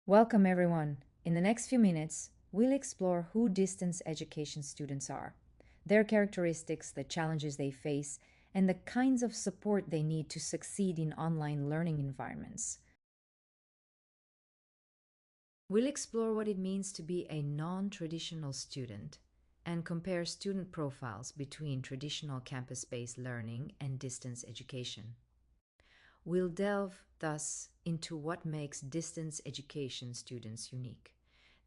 Welcome everyone. In the next few minutes, we'll explore who distance education students are, their characteristics, the challenges they face, and the kinds of support they need to succeed in online learning environments. We'll explore what it means to be a non-traditional student and compare student profiles between traditional campus-based learning and distance education. We'll delve, thus, into what makes distance education students unique,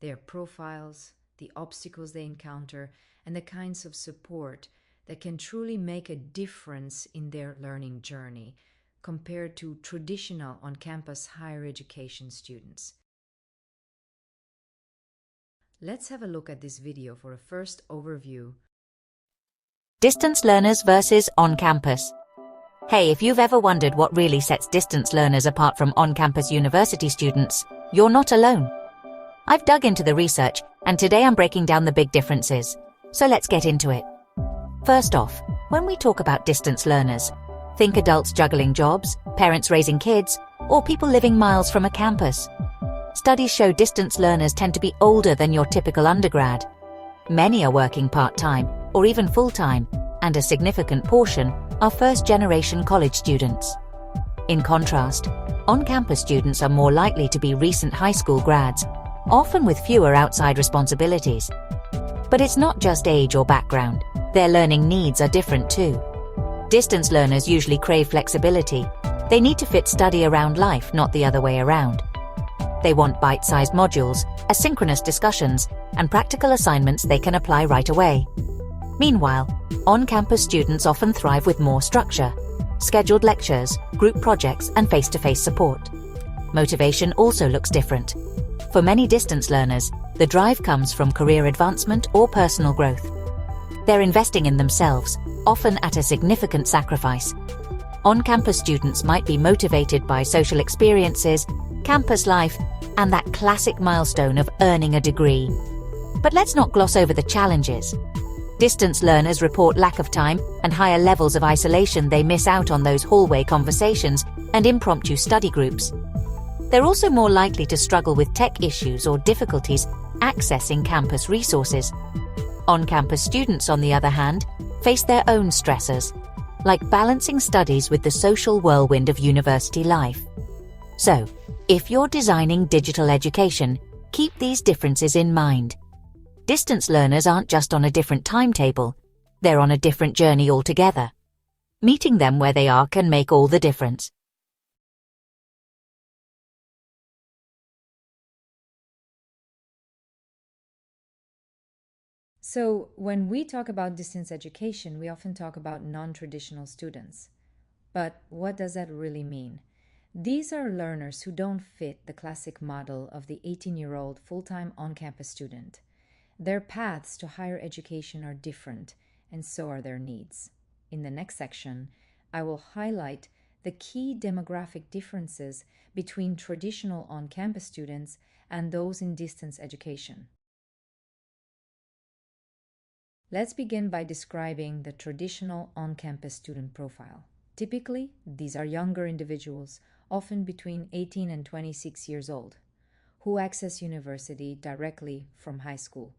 their profiles, the obstacles they encounter, and the kinds of support that can truly make a difference in their learning journey compared to traditional on-campus higher education students. Let's have a look at this video for a first overview. Distance learners versus on-campus. Hey, if you've ever wondered what really sets distance learners apart from on-campus university students, you're not alone. I've dug into the research, and today I'm breaking down the big differences. So let's get into it. First off, when we talk about distance learners, think adults juggling jobs, parents raising kids, or people living miles from a campus. Studies show distance learners tend to be older than your typical undergrad. Many are working part-time, or even full-time, and a significant portion are first-generation college students. In contrast, on-campus students are more likely to be recent high school grads, often with fewer outside responsibilities. But it's not just age or background. Their learning needs are different too. Distance learners usually crave flexibility. They need to fit study around life, not the other way around. They want bite-sized modules, asynchronous discussions, and practical assignments they can apply right away. Meanwhile, on-campus students often thrive with more structure, scheduled lectures, group projects, and face-to-face support. Motivation also looks different. For many distance learners, the drive comes from career advancement or personal growth. They're investing in themselves, often at a significant sacrifice. On-campus students might be motivated by social experiences, campus life, and that classic milestone of earning a degree. But let's not gloss over the challenges. Distance learners report lack of time and higher levels of isolation. They miss out on those hallway conversations and impromptu study groups. They're also more likely to struggle with tech issues or difficulties accessing campus resources. On-campus students, on the other hand, face their own stressors, like balancing studies with the social whirlwind of university life. So, if you're designing digital education, keep these differences in mind. Distance learners aren't just on a different timetable, they're on a different journey altogether. Meeting them where they are can make all the difference. So, when we talk about distance education, we often talk about non-traditional students. But what does that really mean? These are learners who don't fit the classic model of the 18-year-old full-time on-campus student. Their paths to higher education are different, and so are their needs. In the next section, I will highlight the key demographic differences between traditional on-campus students and those in distance education. Let's begin by describing the traditional on-campus student profile. Typically, these are younger individuals, often between 18 and 26 years old, who access university directly from high school.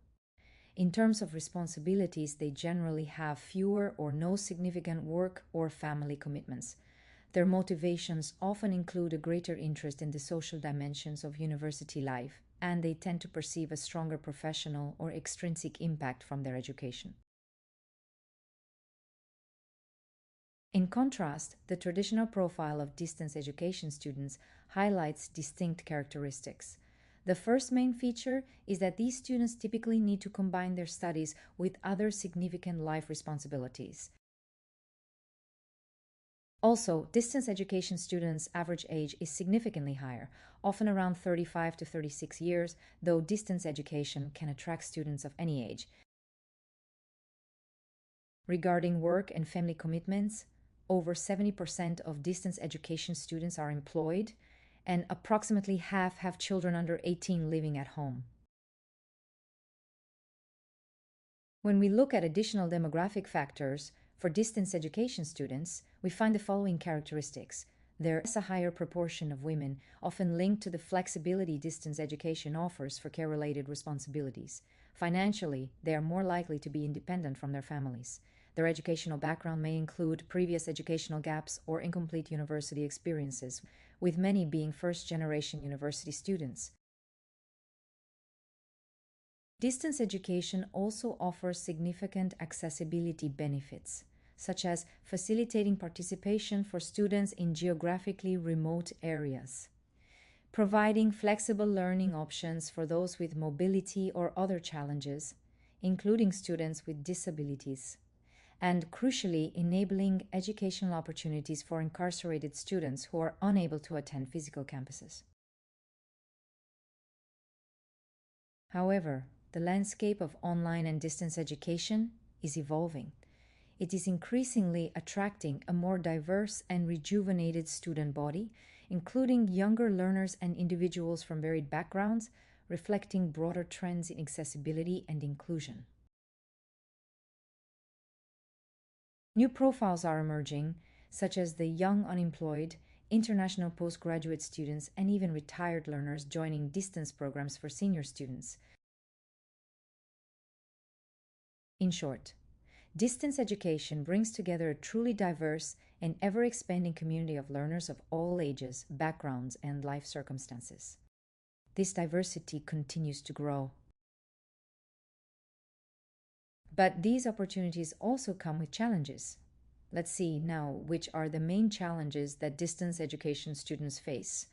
In terms of responsibilities, they generally have fewer or no significant work or family commitments. Their motivations often include a greater interest in the social dimensions of university life, and they tend to perceive a stronger professional or extrinsic impact from their education. In contrast, the traditional profile of distance education students highlights distinct characteristics. The first main feature is that these students typically need to combine their studies with other significant life responsibilities. Also, distance education students' average age is significantly higher, often around 35 to 36 years, though distance education can attract students of any age. Regarding work and family commitments, over 70% of distance education students are employed, and approximately half have children under 18 living at home. When we look at additional demographic factors for distance education students, we find the following characteristics. There is a higher proportion of women, often linked to the flexibility distance education offers for care-related responsibilities. Financially, they are more likely to be independent from their families. Their educational background may include previous educational gaps or incomplete university experiences, with many being first-generation university students. Distance education also offers significant accessibility benefits, such as facilitating participation for students in geographically remote areas, providing flexible learning options for those with mobility or other challenges, including students with disabilities, and crucially, enabling educational opportunities for incarcerated students who are unable to attend physical campuses. However, the landscape of online and distance education is evolving. It is increasingly attracting a more diverse and rejuvenated student body, including younger learners and individuals from varied backgrounds, reflecting broader trends in accessibility and inclusion. New profiles are emerging, such as the young unemployed, international postgraduate students, and even retired learners joining distance programs for senior students. In short, distance education brings together a truly diverse and ever-expanding community of learners of all ages, backgrounds, and life circumstances. This diversity continues to grow. But these opportunities also come with challenges. Let's see now which are the main challenges that distance education students face.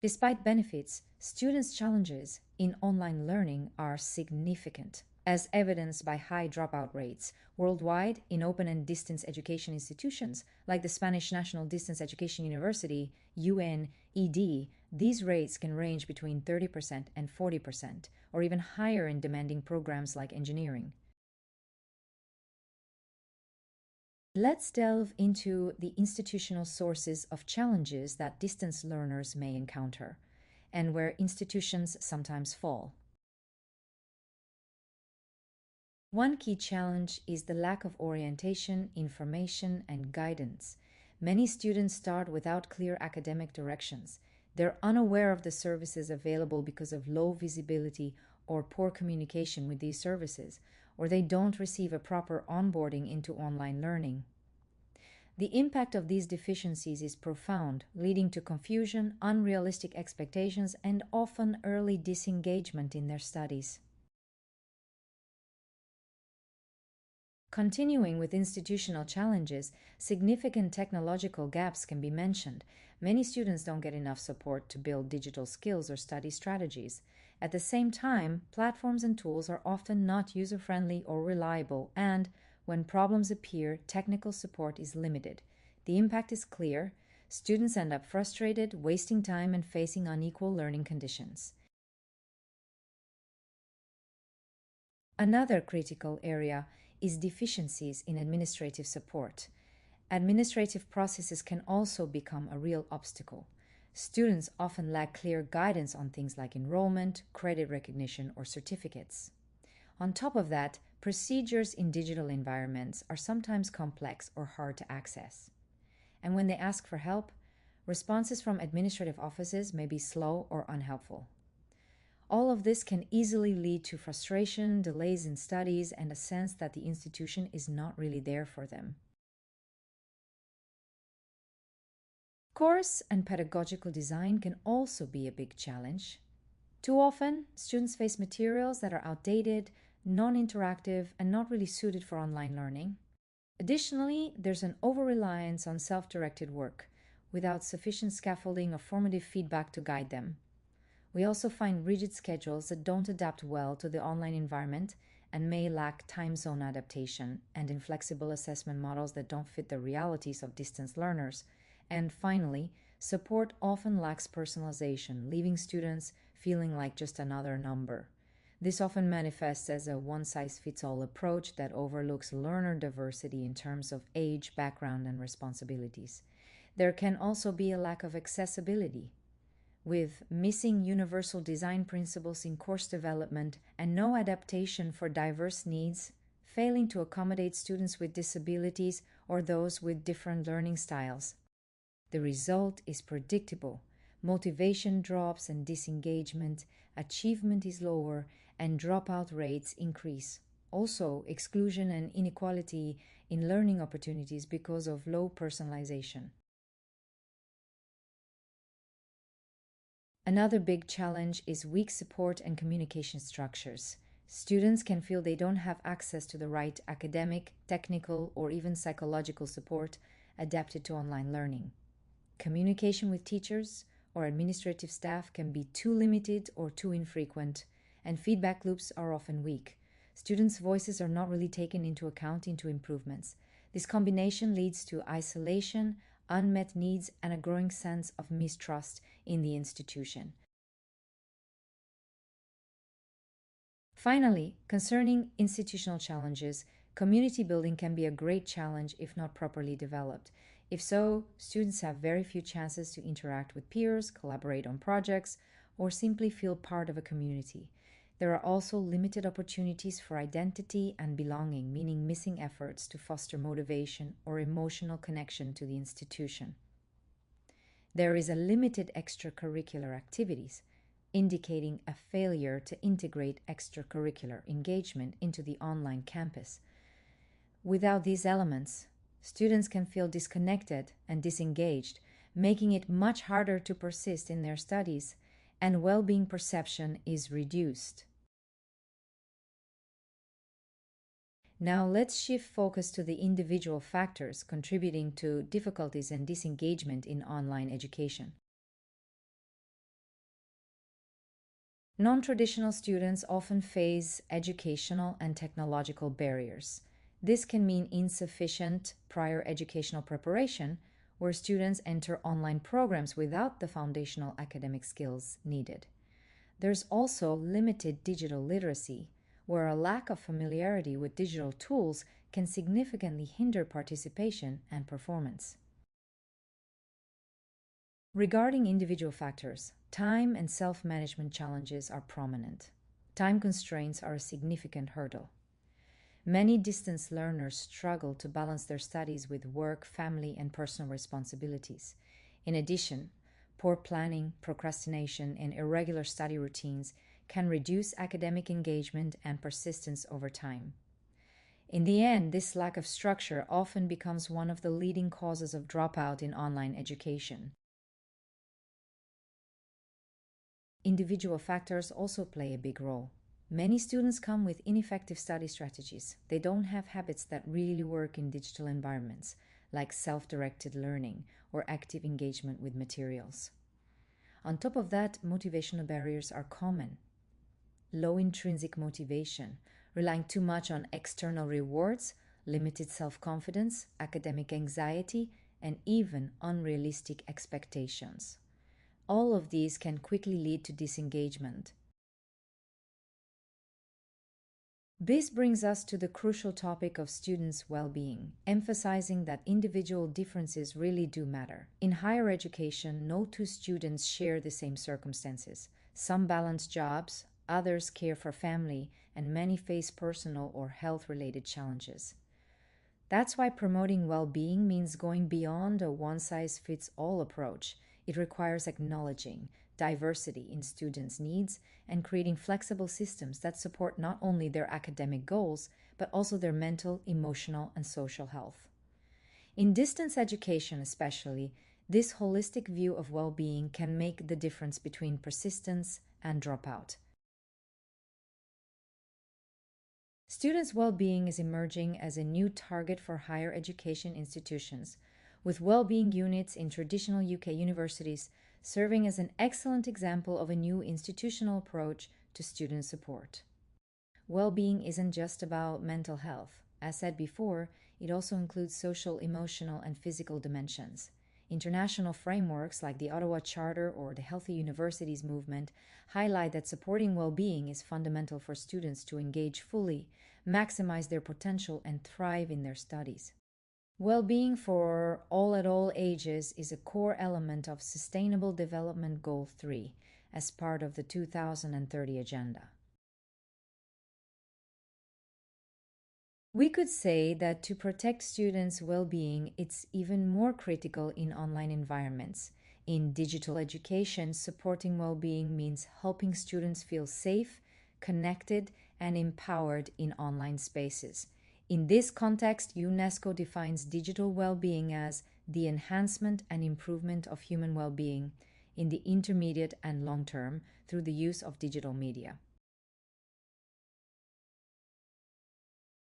Despite benefits, students' challenges in online learning are significant, as evidenced by high dropout rates. Worldwide, in open and distance education institutions, like the Spanish National Distance Education University, UNED, these rates can range between 30% and 40%, or even higher in demanding programs like engineering. Let's delve into the institutional sources of challenges that distance learners may encounter, and where institutions sometimes fall. One key challenge is the lack of orientation, information, and guidance. Many students start without clear academic directions. They're unaware of the services available because of low visibility or poor communication with these services, or they don't receive a proper onboarding into online learning. The impact of these deficiencies is profound, leading to confusion, unrealistic expectations, and often early disengagement in their studies. Continuing with institutional challenges, significant technological gaps can be mentioned. Many students don't get enough support to build digital skills or study strategies. At the same time, platforms and tools are often not user-friendly or reliable, and when problems appear, technical support is limited. The impact is clear. Students end up frustrated, wasting time, and facing unequal learning conditions. Another critical area is deficiencies in administrative support. Administrative processes can also become a real obstacle. Students often lack clear guidance on things like enrollment, credit recognition, or certificates. On top of that, procedures in digital environments are sometimes complex or hard to access. And when they ask for help, responses from administrative offices may be slow or unhelpful. All of this can easily lead to frustration, delays in studies, and a sense that the institution is not really there for them. Course and pedagogical design can also be a big challenge. Too often, students face materials that are outdated, non-interactive, and not really suited for online learning. Additionally, there's an over-reliance on self-directed work, without sufficient scaffolding or formative feedback to guide them. We also find rigid schedules that don't adapt well to the online environment and may lack time zone adaptation, and inflexible assessment models that don't fit the realities of distance learners. And finally, support often lacks personalization, leaving students feeling like just another number. This often manifests as a one-size-fits-all approach that overlooks learner diversity in terms of age, background, and responsibilities. There can also be a lack of accessibility, with missing universal design principles in course development and no adaptation for diverse needs failing to accommodate students with disabilities or those with different learning styles. The result is predictable. Motivation drops and disengagement, achievement is lower, and dropout rates increase. Also, exclusion and inequality in learning opportunities because of low personalization. Another big challenge is weak support and communication structures. Students can feel they don't have access to the right academic, technical, or even psychological support adapted to online learning. Communication with teachers or administrative staff can be too limited or too infrequent, and feedback loops are often weak. Students' voices are not really taken into account into improvements. This combination leads to isolation, unmet needs, and a growing sense of mistrust in the institution. Finally, concerning institutional challenges, community building can be a great challenge if not properly developed. If so, students have very few chances to interact with peers, collaborate on projects, or simply feel part of a community. There are also limited opportunities for identity and belonging, meaning missing efforts to foster motivation or emotional connection to the institution. There is a limited extracurricular activities, indicating a failure to integrate extracurricular engagement into the online campus. Without these elements, students can feel disconnected and disengaged, making it much harder to persist in their studies, and well-being perception is reduced. Now let's shift focus to the individual factors contributing to difficulties and disengagement in online education. Non-traditional students often face educational and technological barriers. This can mean insufficient prior educational preparation, where students enter online programs without the foundational academic skills needed. There's also limited digital literacy, where a lack of familiarity with digital tools can significantly hinder participation and performance. Regarding individual factors, time and self-management challenges are prominent. Time constraints are a significant hurdle. Many distance learners struggle to balance their studies with work, family, and personal responsibilities. In addition, poor planning, procrastination, and irregular study routines can reduce academic engagement and persistence over time. In the end, this lack of structure often becomes one of the leading causes of dropout in online education. Individual factors also play a big role. Many students come with ineffective study strategies. They don't have habits that really work in digital environments, like self-directed learning or active engagement with materials. On top of that, motivational barriers are common. Low intrinsic motivation, relying too much on external rewards, limited self-confidence, academic anxiety, and even unrealistic expectations. All of these can quickly lead to disengagement. This brings us to the crucial topic of students' well-being, emphasizing that individual differences really do matter. In higher education, no two students share the same circumstances. Some balance jobs, others care for family, and many face personal or health-related challenges. That's why promoting well-being means going beyond a one-size-fits-all approach. It requires acknowledging diversity in students' needs and creating flexible systems that support not only their academic goals, but also their mental, emotional, and social health. In distance education especially, this holistic view of well-being can make the difference between persistence and dropout. Students' well-being is emerging as a new target for higher education institutions, with well-being units in traditional UK universities serving as an excellent example of a new institutional approach to student support. Well-being isn't just about mental health. As said before, it also includes social, emotional, and physical dimensions. International frameworks like the Ottawa Charter or the Healthy Universities movement highlight that supporting well-being is fundamental for students to engage fully, maximize their potential, and thrive in their studies. Well-being for all at all ages is a core element of Sustainable Development Goal 3 as part of the 2030 Agenda. We could say that to protect students' well-being, it's even more critical in online environments. In digital education, supporting well-being means helping students feel safe, connected, and empowered in online spaces. In this context, UNESCO defines digital well-being as the enhancement and improvement of human well-being in the intermediate and long term through the use of digital media.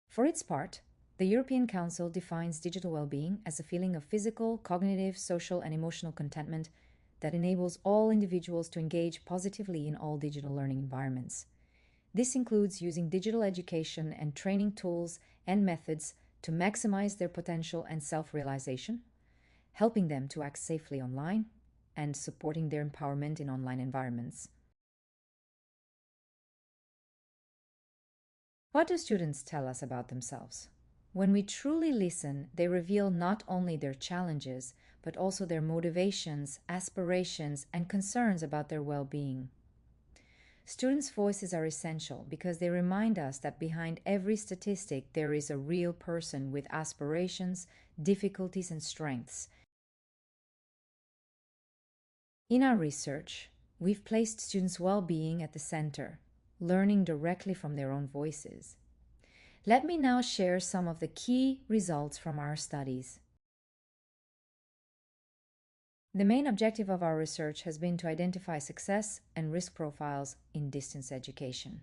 For its part, the European Council defines digital well-being as a feeling of physical, cognitive, social, and emotional contentment that enables all individuals to engage positively in all digital learning environments. This includes using digital education and training tools and methods to maximize their potential and self-realization, helping them to act safely online, and supporting their empowerment in online environments. What do students tell us about themselves? When we truly listen, they reveal not only their challenges, but also their motivations, aspirations, and concerns about their well-being. Students' voices are essential because they remind us that behind every statistic there is a real person with aspirations, difficulties, and strengths. In our research, we've placed students' well-being at the center, learning directly from their own voices. Let me now share some of the key results from our studies. The main objective of our research has been to identify success and risk profiles in distance education.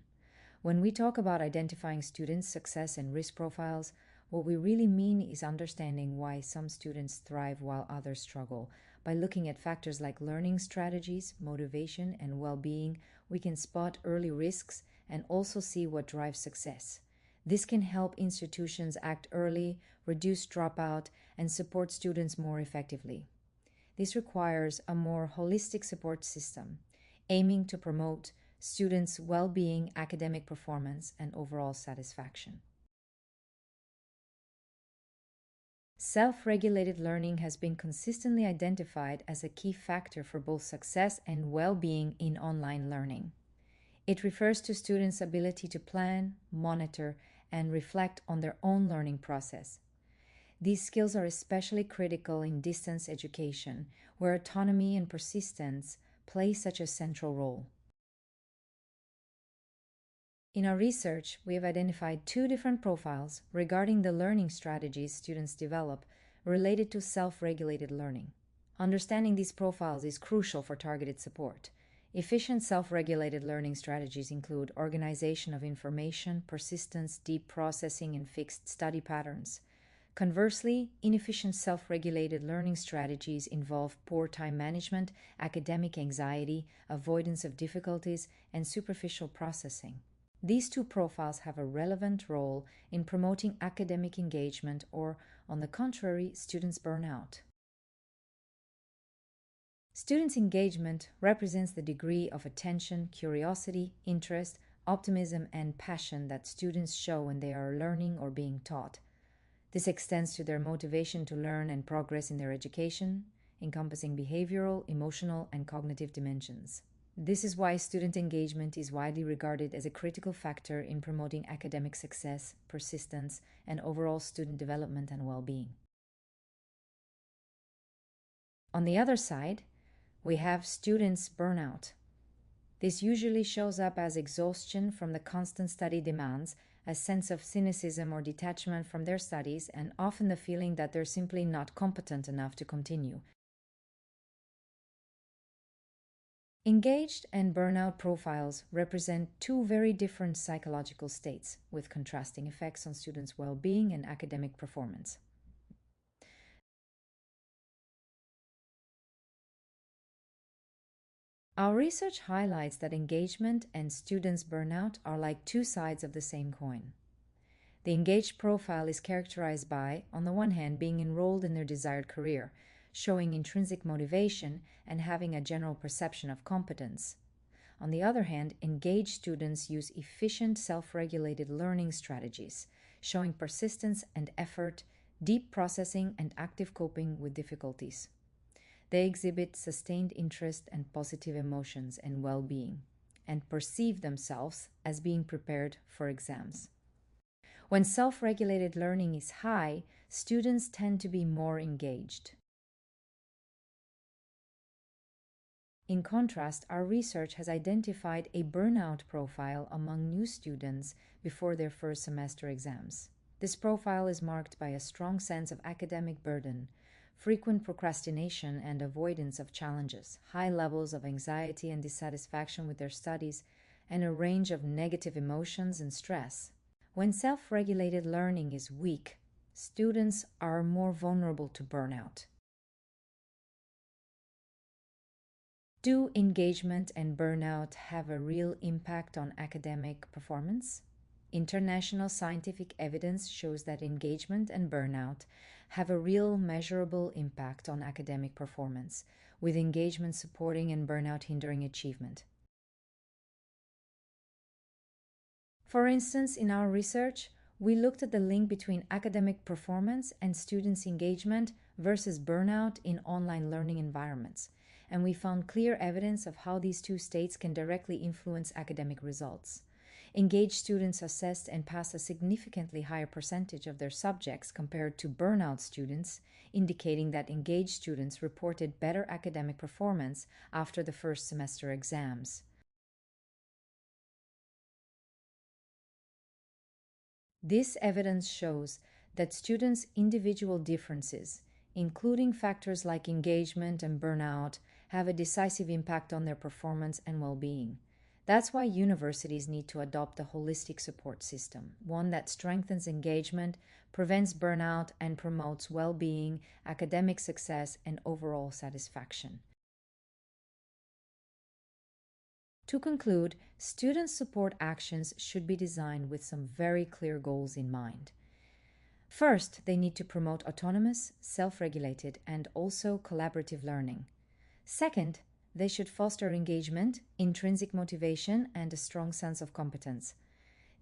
When we talk about identifying students' success and risk profiles, what we really mean is understanding why some students thrive while others struggle. By looking at factors like learning strategies, motivation, and well-being, we can spot early risks and also see what drives success. This can help institutions act early, reduce dropout, and support students more effectively. This requires a more holistic support system, aiming to promote students' well-being, academic performance, and overall satisfaction. Self-regulated learning has been consistently identified as a key factor for both success and well-being in online learning. It refers to students' ability to plan, monitor, and reflect on their own learning process. These skills are especially critical in distance education, where autonomy and persistence play such a central role. In our research, we have identified two different profiles regarding the learning strategies students develop related to self-regulated learning. Understanding these profiles is crucial for targeted support. Efficient self-regulated learning strategies include organization of information, persistence, deep processing, and fixed study patterns. Conversely, inefficient self-regulated learning strategies involve poor time management, academic anxiety, avoidance of difficulties, and superficial processing. These two profiles have a relevant role in promoting academic engagement or, on the contrary, students' burnout. Students' engagement represents the degree of attention, curiosity, interest, optimism, and passion that students show when they are learning or being taught. This extends to their motivation to learn and progress in their education, encompassing behavioral, emotional, and cognitive dimensions. This is why student engagement is widely regarded as a critical factor in promoting academic success, persistence, and overall student development and well-being. On the other side, we have students' burnout. This usually shows up as exhaustion from the constant study demands, a sense of cynicism or detachment from their studies, and often the feeling that they're simply not competent enough to continue. Engaged and burnout profiles represent two very different psychological states, with contrasting effects on students' well-being and academic performance. Our research highlights that engagement and students' burnout are like two sides of the same coin. The engaged profile is characterized by, on the one hand, being enrolled in their desired career, showing intrinsic motivation and having a general perception of competence. On the other hand, engaged students use efficient self-regulated learning strategies, showing persistence and effort, deep processing, and active coping with difficulties. They exhibit sustained interest and positive emotions and well-being, and perceive themselves as being prepared for exams. When self-regulated learning is high, students tend to be more engaged. In contrast, our research has identified a burnout profile among new students before their first semester exams. This profile is marked by a strong sense of academic burden, frequent procrastination and avoidance of challenges, high levels of anxiety and dissatisfaction with their studies, and a range of negative emotions and stress. When self-regulated learning is weak, students are more vulnerable to burnout. Do engagement and burnout have a real impact on academic performance? International scientific evidence shows that engagement and burnout have a real measurable impact on academic performance, with engagement supporting and burnout hindering achievement. For instance, in our research, we looked at the link between academic performance and students' engagement versus burnout in online learning environments, and we found clear evidence of how these two states can directly influence academic results. Engaged students assessed and passed a significantly higher percentage of their subjects compared to burnout students, indicating that engaged students reported better academic performance after the first semester exams. This evidence shows that students' individual differences, including factors like engagement and burnout, have a decisive impact on their performance and well-being. That's why universities need to adopt a holistic support system, one that strengthens engagement, prevents burnout, and promotes well-being, academic success, and overall satisfaction. To conclude, student support actions should be designed with some very clear goals in mind. First, they need to promote autonomous, self-regulated, and also collaborative learning. Second, they should foster engagement, intrinsic motivation, and a strong sense of competence.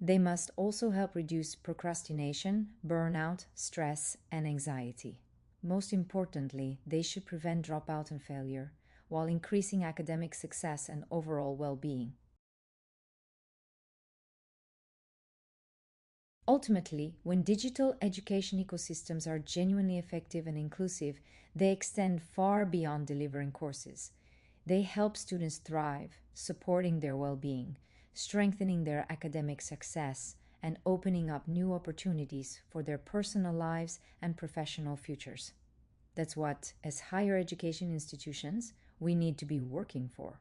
They must also help reduce procrastination, burnout, stress, and anxiety. Most importantly, they should prevent dropout and failure, while increasing academic success and overall well-being. Ultimately, when digital education ecosystems are genuinely effective and inclusive, they extend far beyond delivering courses. They help students thrive, supporting their well-being, strengthening their academic success, and opening up new opportunities for their personal lives and professional futures. That's what, as higher education institutions, we need to be working for.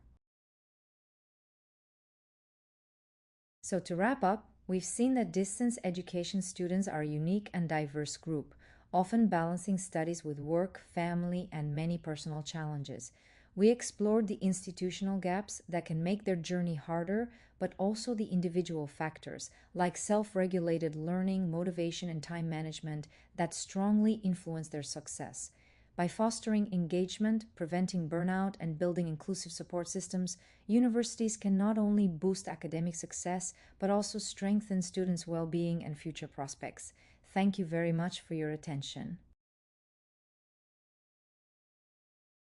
So to wrap up, we've seen that distance education students are a unique and diverse group, often balancing studies with work, family, and many personal challenges. We explored the institutional gaps that can make their journey harder, but also the individual factors, like self-regulated learning, motivation, and time management that strongly influence their success. By fostering engagement, preventing burnout, and building inclusive support systems, universities can not only boost academic success, but also strengthen students' well-being and future prospects. Thank you very much for your attention.